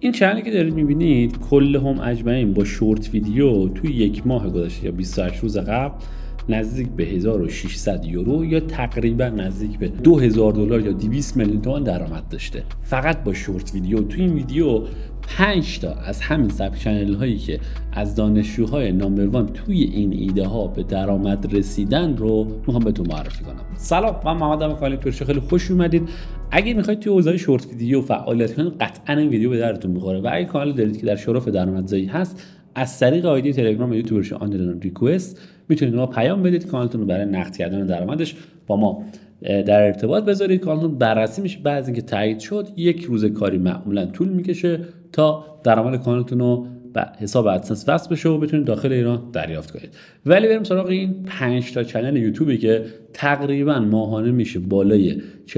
این چنلی که دارید میبینید کل هم اجمعین با شورت ویدیو توی یک ماه گذشته یا 28 روز قبل نزدیک به 1600 یورو یا تقریبا نزدیک به $2000 یا 200 میلیون تومان درآمد داشته. فقط با شورت ویدیو. توی این ویدیو 5 تا از همین سبک چنل هایی که از دانشجوهای نامبر وان توی این ایده ها به درآمد رسیدن رو میخوام بهتون معرفی کنم. سلام، من محمدم. کانال پرشو خیلی خوش اومدید. اگه میخواید توی حوزه شورت ویدیو فعالیت کنید قطعا این ویدیو به درتون میخوره و اگه کانال دارید که در شرف درآمدزایی هست از طریق آیدی تلگرام یوتیوبرش آندرلاین ریکوست میتونید ما پیام بدید کانالتون رو برای نقد کردن درآمدش با ما در ارتباط بذارید. کانالتون بررسی میشه، بعد از اینکه تایید شد یک روز کاری معمولا طول میکشه تا درآمد کانالتون رو به حساب ادسنس وصل بشه و بتونید داخل ایران دریافت کنید. ولی بریم سراغ این 5 تا چنل یوتیوبی که تقریبا ماهانه میشه بالای 40-50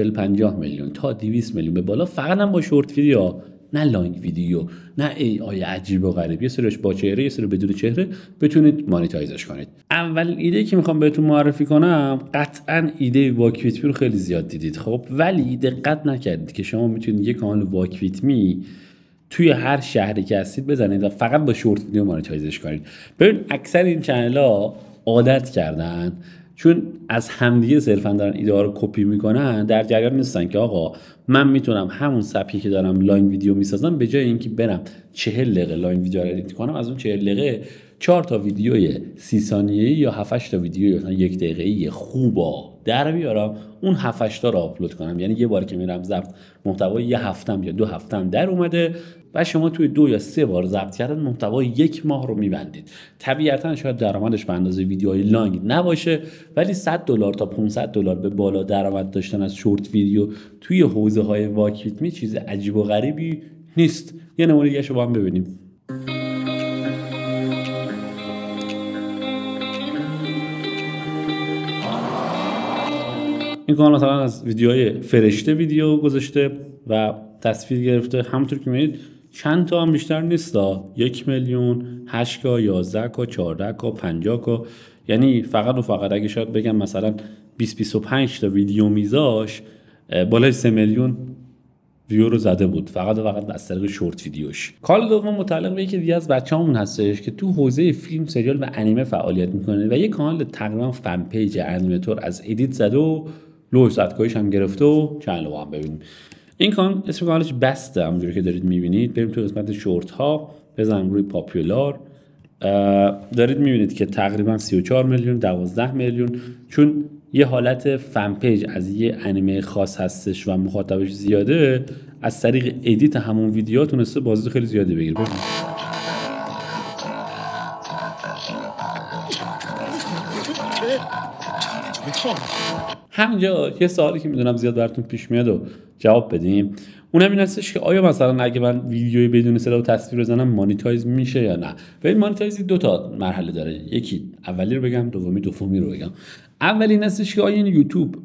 میلیون تا 200 میلیون به بالا، فقط هم با شورت ویدیو، نه لانگ ویدیو، نه AI عجیب و غریب، یه سریش با چهره، یه سری بدون چهره، بتونید مانیتایزش کنید. اولین ایده که میخوام بهتون معرفی کنم، قطعا ایده واک ویت می رو خیلی زیاد دیدید، خب ولی دقت نکردید که شما میتونید یک کانال واک ویت می توی هر شهری که هستید بزنید و فقط با شورت ویدیو مانیتایزش کنید. ببین اکثر این چنل ها عادت کردن چون از همدیگه صرفا دارن ایده ها رو کپی میکنن، در جریان نیستن که آقا من میتونم همون سبکی که دارم لاین ویدیو میسازم به جای اینکه برم 40 دقیقه لاین ویدیو رو ادیت کنم، از اون 40 دقیقه 4 تا ویدیوی 30 ثانیه‌ای یا 7-8 تا ویدیوی مثلا 1 دقیقه‌ای خوبا در بیارم، اون 7-8 تا رو آپلود کنم. یعنی یه بار که میرم ضبط محتوای یه هفتم یا 2 هفتم در اومده و شما توی 2 یا 3 بار ضبط کردن محتوای 1 ماه رو میبندید. طبیعتا شاید درآمدش به اندازه ویدیوهای لانگ نباشه، ولی $100 تا $500 به بالا درآمد داشتن از شورت ویدیو توی حوزه های واک ویت می چیز عجیب و غریبی نیست. یه نمونه دیگه شو با هم ببینیم. این کانال مثلا از ویدیوهای فرشته ویدیو گذاشته و تصویر گرفته، همونطور که می‌بینید چند تا هم بیشتر نیستا، 1 میلیون، 8K، 11K، 14K، 50K. یعنی فقط و فقط اگه شاید بگم مثلا 20-25 تا ویدیو میذاش بالای 3 میلیون ویو رو زده بود، فقط و فقط از طریق شورت ویدیوش. کانال دوم متعلق به یکی دیگه از بچه‌هامون هستش که تو حوزه فیلم، سریال و انیمه فعالیت میکنه و یه کانال تقریبا فن پیج انیماتور از ادیت زده و لو صدکایش هم گرفته و چنل رو هم ببینیم. این کانال اسم کانالش بسته، همونجوری که دارید میبینید. بریم تو قسمت شورت ها، بزنم روی پاپولار، دارید میبینید که تقریبا 34 میلیون، 12 میلیون، چون یه حالت فن پیج از یه انیمه خاص هستش و مخاطبش زیاده، از طریق ادیت همون ویدیو تونسته بازدید خیلی زیاده بگیره. همینجا یه سوالی که میدونم زیاد براتون پیش میاد و جواب بدیم، اونم این هستش که آیا مثلا اگه من ویدیوی بدون صدا و تصویر بزنم مانیتایز میشه یا نه؟ ببین مانیتایز 2 تا مرحله داره، یکی اولی رو بگم، دومی رو بگم. اولی این هستش که آیا این یوتیوب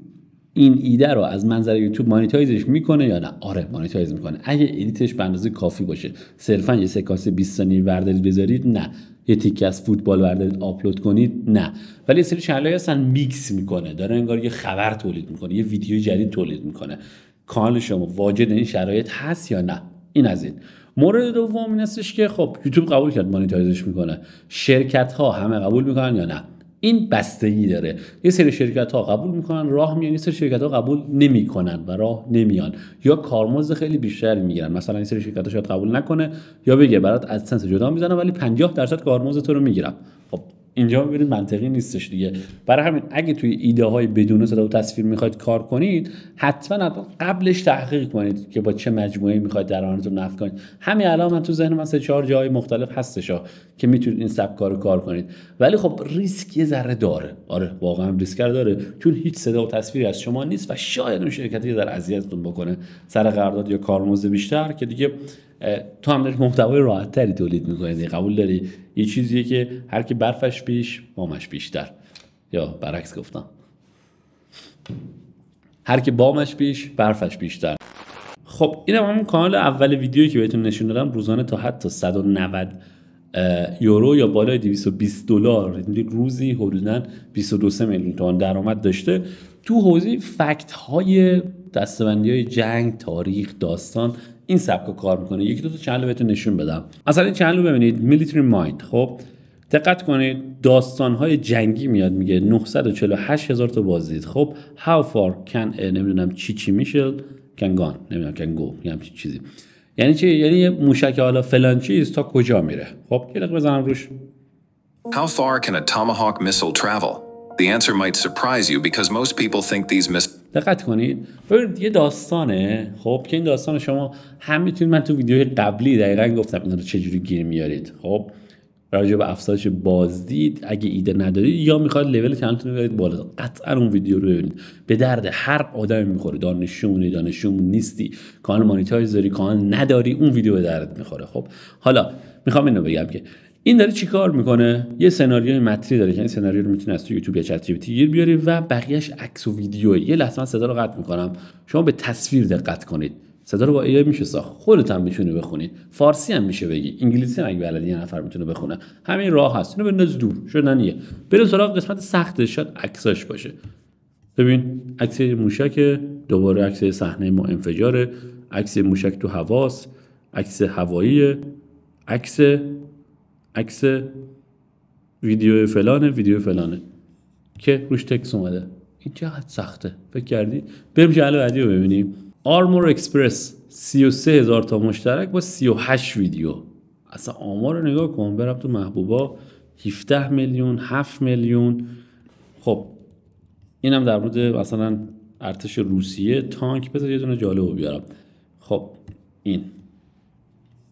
این ایده رو از منظر یوتیوب مانیتایزش میکنه یا نه؟ آره مانیتایز میکنه. اگه ادیتش به اندازه کافی باشه، صرفا یه سکانس 20 ثانیه‌ای بردارید بذارید، نه. یه تیکه از فوتبال بردارید آپلود کنید، نه. ولی یه سری چنل‌ها هستن میکس میکنه، داره انگار یه خبر تولید میکنه، یه ویدیو جدید تولید میکنه. کانال شما واجد این شرایط هست یا نه؟ این از این. مورد دوم این هستش که خب یوتیوب قبول کرد مانیتایزش میکنه، شرکت ها همه قبول میکنن یا نه؟ این بستگی داره. یه سری شرکت ها قبول میکنن راه میان، یه سری شرکت ها قبول نمیکنن و راه نمیان، یا کارمزد خیلی بیشتری میگیرن. مثلا این سری شرکت ها شاید قبول نکنه یا بگه برات ادسنس جدا میزنم ولی 50% کارمزد تو رو میگیرم. خب اینجا میبینید منطقی نیستش دیگه. برای همین اگه توی ایده های بدون صدا و تصویر میخواید کار کنید، حتما قبلش تحقیق کنید که با چه مجموعه‌ای میخواید درآمدتون نقد کنید. همین الان من تو ذهن من 3-4 جای مختلف هستش که میتونید این سبک کارو کار کنید، ولی خب ریسک یه ذره داره. آره واقعا ریسک داره، چون هیچ صدا و تصویری از شما نیست و شاید اون شرکتی در اذیتتون بکنه سر قرارداد یا کارمزد بیشتر، که دیگه تو هم داری محتوای راحت تری تولید میکنی. قبول داری یه چیزیه که هر کی برفش پیش بامش بیشتر، یا برعکس گفتم، هر کی بامش پیش برفش بیشتر. خب اینم همون کانال اول ویدیویی که بهتون نشون دادم، روزانه تا حتی 190 یورو یا بالای $220 روزی حدوداً 22 میلیون تومان درآمد داشته. تو حوزه فکت های دسته‌بندی های جنگ، تاریخ، داستان این سبک کار میکنه. یکی دو تا چنل بهتون نشون بدم. مثلا این چنل رو ببینید، میلیتری مایند. خب دقت کنید داستان‌های جنگی میاد میگه 948,000 تا بازدید. خب how far can نمیدونم چی میشه can gone نمیدونم can go همین چیزی. یعنی چی؟ یعنی یه موشک حالا فلان چیز تا کجا میره. خب یه دقیقه بزنم روش. How far can a Tomahawk missile travel? The answer might surprise you because most people think these missiles. دقت کنید ببینید یه داستانه. خب که این داستان شما هم میتونید، من تو ویدیوهای قبلی دقیقاً گفتم اینا رو چجوری گیر میارید. خب راجع به افزایش بازدید اگه ایده ندارید یا میخواد لول کانالتون رو ببرید بالا، قطعا اون ویدیو رو ببینید. به درد هر آدمی میخوره، دانشجو نیستی، کانال مانیتایز داری، کانال نداری، اون ویدیو به دردت میخوره. خب حالا میخوام اینو بگم که این داره چیکار میکنه. یه سناریوی متنی داره که این سناریو رو میتونی از تو یوتیوب یا چت جی پی تی گیر بیاری و بقیه‌اش عکس و ویدیوه. یه لحظه من صدا رو قطع میکنم، شما به تصویر دقت کنید. صدا رو با ای میشه ساخت، خودت هم میتونی بخونید، فارسی هم میشه بگی، انگلیسی هم اگه بلدی یه نفر میتونه بخونه. همین راه هست. اینو بنداز دور شدنیه. بریم سراغ قسمت سختش، شاید عکساش باشه. ببین عکس موشک، دوباره عکس صحنه ما انفجاره، عکس موشک تو هواست، عکس هوایی، عکس ویدیو فلانه که روش تکس اومده. این چقدر سخته فکر کردی؟ بریم جلو بعدی رو ببینیم. آرمور اکسپرس 33,000 تا مشترک با 38 ویدیو. اصلا آمار رو نگاه کن. برم تو محبوبا 17 میلیون 7 میلیون. خب اینم در مورد مثلا ارتش روسیه تانک. بذار یه دونه جالبو بیارم. خب این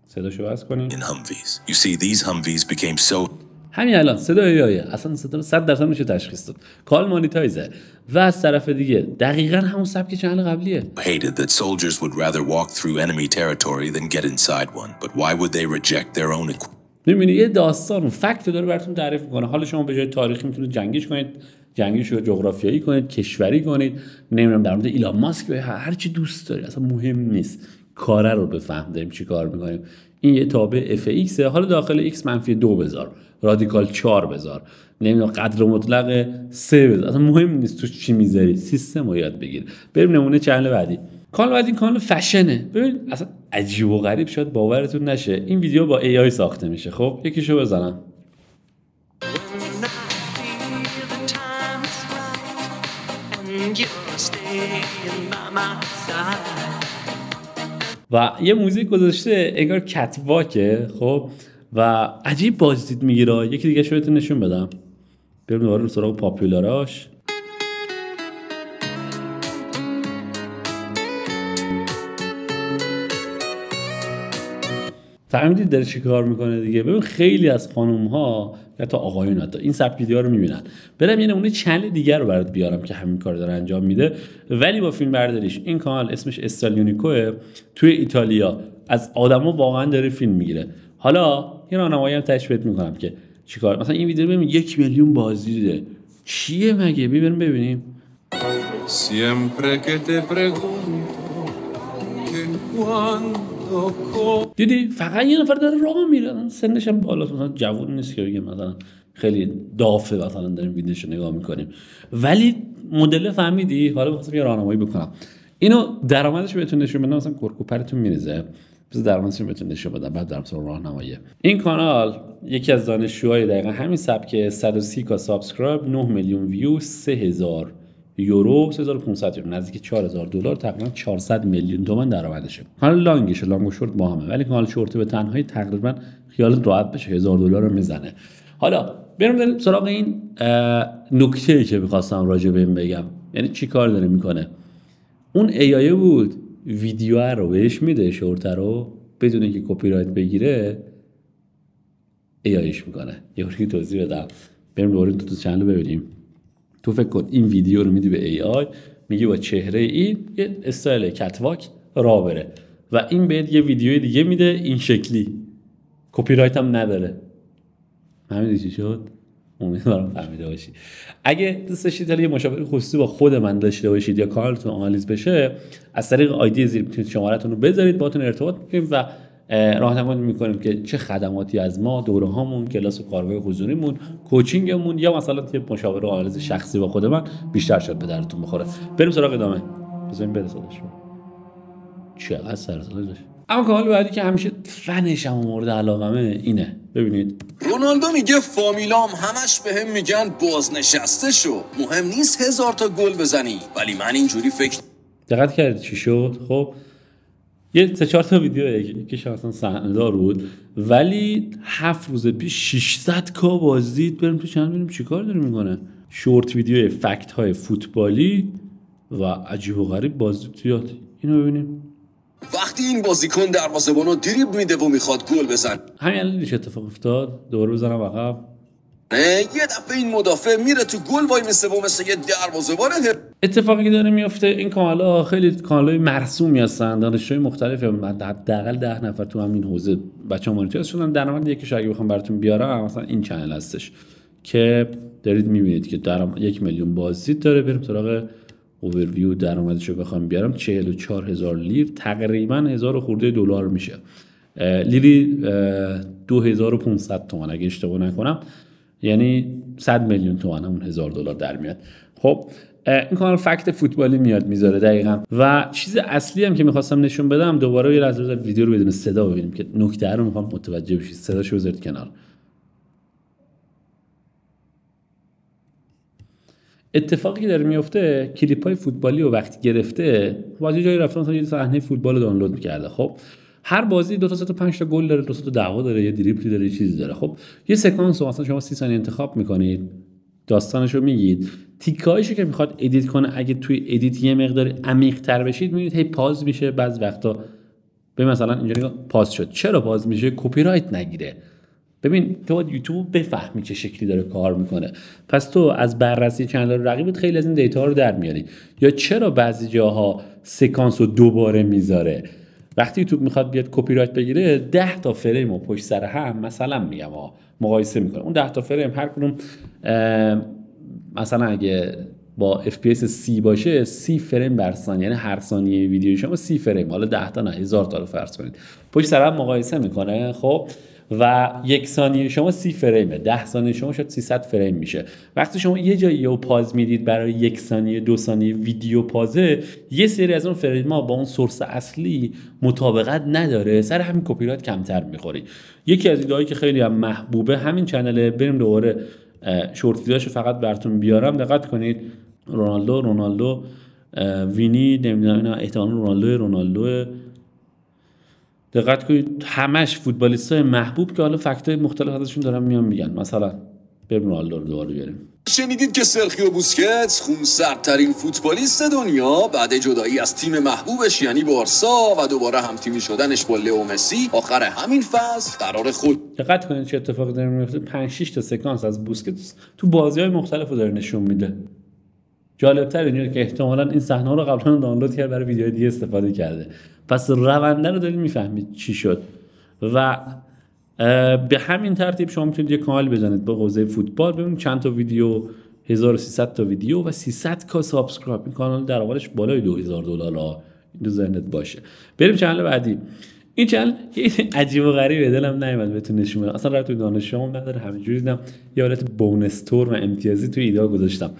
صداشو بس کنیم. In Humvees. You see these Humvees became so همین الان صدای ایه، اصلا صدا رو 100% میشه تشخیص داد. کال مانیتایزه و از طرف دیگه دقیقاً همون سبک چنل قبلیه. hated that soldiers would rather walk through enemy territory than get inside one. But why would they reject their own equipment? می‌بینی یه داستان و فکت داره براتون تعریف می‌کنه. حالا شما به جای تاریخی میتونید جنگیش کنید، جنگیش رو جغرافیایی کنید، کشوری کنید، نمیدونم در مورد ایلان ماسک به هر چی دوست داری، اصلا مهم نیست. کاره رو بفهم داریم چی کار می‌کنیم. این یه تابع FX، حالا داخل X -2 بذار، رادیکال 4 بذار، نمیدونم قدر مطلق 3 بذار، اصلا مهم نیست تو چی میذاری، سیستم رو یاد بگیر. بریم نمونه چنل بعدی. کانال بعدی کانال فشنه. ببین اصلا عجیب و غریب، شاید باورتون نشه این ویدیو با AI ساخته میشه. خب یکیشو بزنم. و یه موزیک گذاشته انگار کتواکه. خب و عجیب بازدید میگیره. یکی دیگه شو بهتون نشون بدم. بریم دوباره رو سراغ پاپولاراش. فهمیدید داره چی کار میکنه دیگه. ببین خیلی از خانوم ها یا تا آقایون حتی این سبک ویدیوها رو میبینن. برم یه نمونه چنل دیگر رو برات بیارم که همین کار داره انجام میده ولی با فیلم برداریش. این کانال اسمش استالیونیکوه، توی ایتالیا از آدما واقعا داره فیلم میگیره. حالا یه راهنمایی هم تشبیه میکنم که چیکار. مثلا این ویدیو ببین 1 میلیون بازدیده. چیه مگه؟ بریم ببینیم. دیدی فقط یه نفر داره راه میره، سنش هم بالا، مثلا جوون نیست که بگه مثلا خیلی دافه مثلا داریم ویدیوشو نگاه میکنیم، ولی مدل فهمیدی. حالا می‌خواستم یه راهنمایی بکنم. اینو درآمدش بهتون نشون بدم، مثلا کرکوپرتون میریزه. بذار درآمدش بهتون نشون بدم بعد درم سر راهنمایی. این کانال یکی از دانشجوهای دقیقاً همین سبک 130k سابسکرایب، 9 میلیون ویو، 3000 یورو، 3500 یورو، نزدیک 4000 دلار، تقریبا 400 میلیون تومان درآمدشه. کانال لانگشه، لانگ و شورت با همه، ولی کانال شورت به تنهایی تقریبا خیالت راحت بشه 1000 دلار رو میزنه. حالا بریم سراغ این نکته‌ای که می‌خواستم راجع به این بگم. یعنی چی کار داره میکنه؟ اون AI بود ویدیو رو بهش میده، شورت رو، بدون اینکه کپی رایت بگیره AIش میکنه. یه وری توضیح بدم. بریم دوباره تو چنل ببینیم. تو فکر کن این ویدیو رو میدی به AI، میگی با چهره این یه استایل کتواک راه بره و این بهت یه ویدیو دیگه میده این شکلی، کپی رایت هم نداره. فهمیدی چی شد؟ امیدوارم فهمیده باشی. اگه دوست داشتید یه مشاوره خصوصی با خود من داشته باشید یا کانالتون آنالیز بشه، از طریق آیدی زیر میتونید شماره‌تون رو بذارید، باهاتون ارتباط می‌کنیم و راهنمایی می‌کنیم که چه خدماتی از ما، دوره‌هامون، کلاس و کارگاه حضوریمون، کوچینگمون یا مثلا یه مشاوره آنالیز شخصی با خود من بیشتر شد به درتون بخوره. بریم سراغ ادامه. بذاریم برسادش. چقدر سرسازش. اما کانال بعدی که همیشه فنشم و مورد علاقمه اینه. ببینید رونالدو میگه فامیلام همش بهم میگن بازنشسته شو، مهم نیست 1000 تا گل بزنی، ولی من اینجوری فکر. دقت کردید چی شد؟ خب یه 3-4 تا ویدیو یکیش اصلا صحنه‌دار بود ولی 7 روز پیش 600k بازدید. بریم تو چنل ببینیم چیکار داره میکنه. شورت ویدیو فکت های فوتبالی و عجیب و غریب بازدیدات. اینو ببینیم. وقتی این بازیکن دروازه‌بانو دریبل میده و میخواد گل بزنه، همین الان چه اتفاق افتاد؟ دوباره بزنم عقب. یه دفعه این مدافع میره تو گل وای مثل یه دروازه‌بانه. اتفاقی که داره میفته این کانال‌ها خیلی کانال‌های مرسومی هستن، دانشجوی مختلفی، حداقل 10 نفر تو همین حوزه بچه‌ها مانیتور شدن. در مورد یکیش اگه بخوام براتون بیارم مثلا این چنل هستش که دارید میبینید که درآمد 1 میلیون بازدید داره. بریم سراغ اوورویو درآمدشو بخوام بیارم 44000 لیر، تقریبا 1000 خورده دلار میشه. لیری 2500 تومان اگه اشتباه نکنم، یعنی 100 میلیون تومان، همون 1000 دلار در میاد. خب این کانال فکت فوتبالی میاد میذاره دقیقاً. و چیز اصلی هم که میخواستم نشون بدم، دوباره یه لحظه ویدیو رو بدون صدا ببینیم که نکته رو میخوام متوجه بشید. صداشو بذارید کنار. اتفاقی که داره میفته، کلیپ‌های فوتبالی رو وقتی گرفته بازی جایی رفته مثلا یه صحنه فوتبال رو دانلود می‌کرده. خب هر بازی 2 تا 3 تا 5 تا گل داره، 2 تا دعوا داره، یه دریبلی داره، یه چیزی داره. خب یه سکانس رو مثلا شما 30 ثانیه انتخاب می‌کنید، داستانش رو میگید، تیکایشو که میخواد ادیت کنه اگه توی ادیت یه مقدار عمیق‌تر بشید می‌بینید هی پاز میشه. بعضی وقتا به مثلا اینجوری پاز شد. چرا پاز میشه؟ کپی رایت نگیره. ببین تو باید یوتیوب بفهمی چه شکلی داره کار میکنه، پس تو از بررسی چنل رقیبت خیلی از این دیتا رو در میاری. یا چرا بعضی جاها سکانس رو دوباره میذاره. وقتی یوتیوب میخواد بیاد کپی رایت بگیره 10 تا فریم رو پشت سر هم مثلا میگم مقایسه میکنه. اون 10 تا فریم هر کدوم مثلا اگه با FPS 30 باشه 30 فریم بر ثانیه، یعنی هر ثانیه ویدیو شما 30 فریم، حالا 10 تا نه 1000 تا رو فرض کنید، پشت سر هم مقایسه میکنه. خب و 1 ثانیه شما 30 فریمه، 10 ثانیه شما شاید 300 فریم میشه. وقتی شما یه جایی رو پاز میدید برای 1 ثانیه 2 ثانیه ویدیو پازه، یه سری از اون فریم ها با اون سورس اصلی مطابقت نداره، سر همین کپی رایت کمتر میخوری. یکی از ایده‌هایی که خیلی هم محبوبه همین چنله. بریم دوباره شورت ویدیوهاشو فقط براتون بیارم، دقت کنید. رونالدو وینی نمیدونم اینا، احتمال رونالدو دقت کنید، همش فوتبالیستای محبوب که حالا فکتای مختلف ازشون دارن میان میگن. مثلا بریم رونالدو رو دوباره بیاریم. شنیدید که سرخیو بوسکتس خونسردترین فوتبالیست دنیا بعد جدایی از تیم محبوبش یعنی بارسا و دوباره هم تیمی شدنش با لئو مسی آخر همین فصل قرار خود. دقت کنید چه اتفاقی داره میفته. 5-6 تا سکانس از بوسکتس تو بازی‌های مختلف رو داره نشون میده. جالب‌تر اینه که احتمالاً این صحنه رو قبلا دانلود کرده برای ویدیوهای دیگه استفاده کرده. پس رونده رو دارید میفهمید چی شد. و به همین ترتیب شما میتونید یه کانال بزنید با حوزه فوتبال، ببینید چند تا ویدیو، 1300 تا ویدیو و 300k سابسکرایب. این کانال درآمدش بالای $2000. این دو ذهنت باشه. بریم چنل بعدی. این چنل عجیب و غریبه، دلم نیومد بهتون نشون بدم. اصلا رابطه به دانشجوام نداره، همینجوری دیدم یه حالت بونستور و امتیازی تو ایده گذاشتم.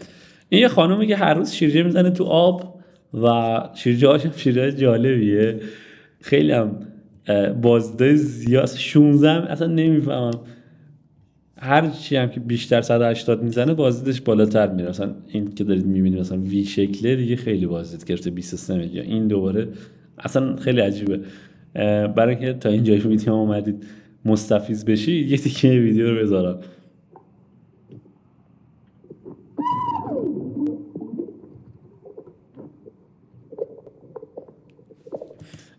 این یه خانومی که هر روز شیرجه میزنه تو آب و شیرجه جالبیه. خیلی هم بازده زیاد 16 اصلا نمیفهمم. هر چی هم که بیشتر 180 میزنه بازدیدش بالاتر میره. مثلا این که دارید میبینید مثلا وی شکله دیگه خیلی بازدید گرفته 23 میلیون. این دوباره اصلا خیلی عجیبه. برای اینکه تا اینجای ویدیو اومدید مستفیض بشید یه تیکه ویدیو رو بذارم.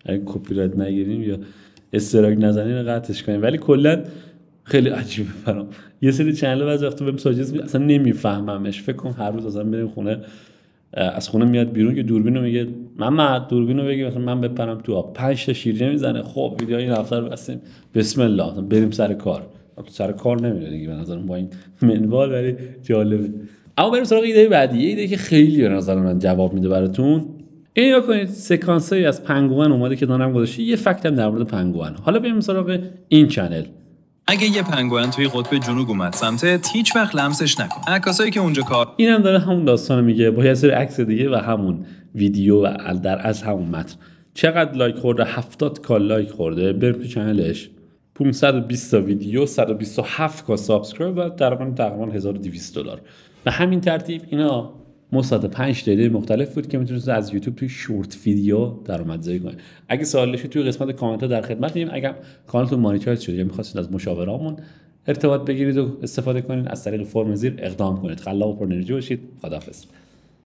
اگه کپی رایت نگیریم یا استراک نزنیم قطعش کنیم. ولی کلا خیلی عجیبه برام. یه سری چنل بعضی وقتا بهم ساجست اصلا نمیفهممش. فکر کنم هر روز اصلا بریم خونه، از خونه میاد بیرون که دوربینو میگه محمد دوربینو بگی مثلا من بپرم تو آب، 5 تا شیرجه میزنه. خب ویدیو این هفته رو بستیم، بسم الله بریم سر کار. سر کار نمیره دیگه به نظرم با این منوال، ولی جالبه. اما بریم سراغ ایده بعدی. یه ایده که خیلی به نظر من جواب میده براتون. این یا کنید سکانسایی از پنگوئن اومده که دانم گذاشته، یه فکت هم در مورد پنگوئن. حالا بریم سراغ این چنل. اگه یه پنگوئن توی قطب جنوب اومد سمتت، هیچ وقت لمسش نکن. عکاسایی که اونجا کار اینم داره همون داستانو میگه با یه سری عکس دیگه و همون ویدیو و در از همون متن. چقدر لایک خورده؟ 70 کا لایک خورده. بریم تو چنلش، 520 تا ویدیو، 127 کا سابسکرایب و تقریبا $1200. به همین ترتیب اینا مصادف 5 دلیل مختلف بود که میتونید از یوتیوب توی شورت ویدیو درآمدزایی کنید. اگه سوال داشتید توی قسمت کامنت ها در خدمتیم. اگر کانالتون مانیتایز شده یا می‌خواستید از مشاورامون ارتباط بگیرید و استفاده کنید، از طریق فرم زیر اقدام کنید. خلاق و پر انرژی باشید. خداحافظ.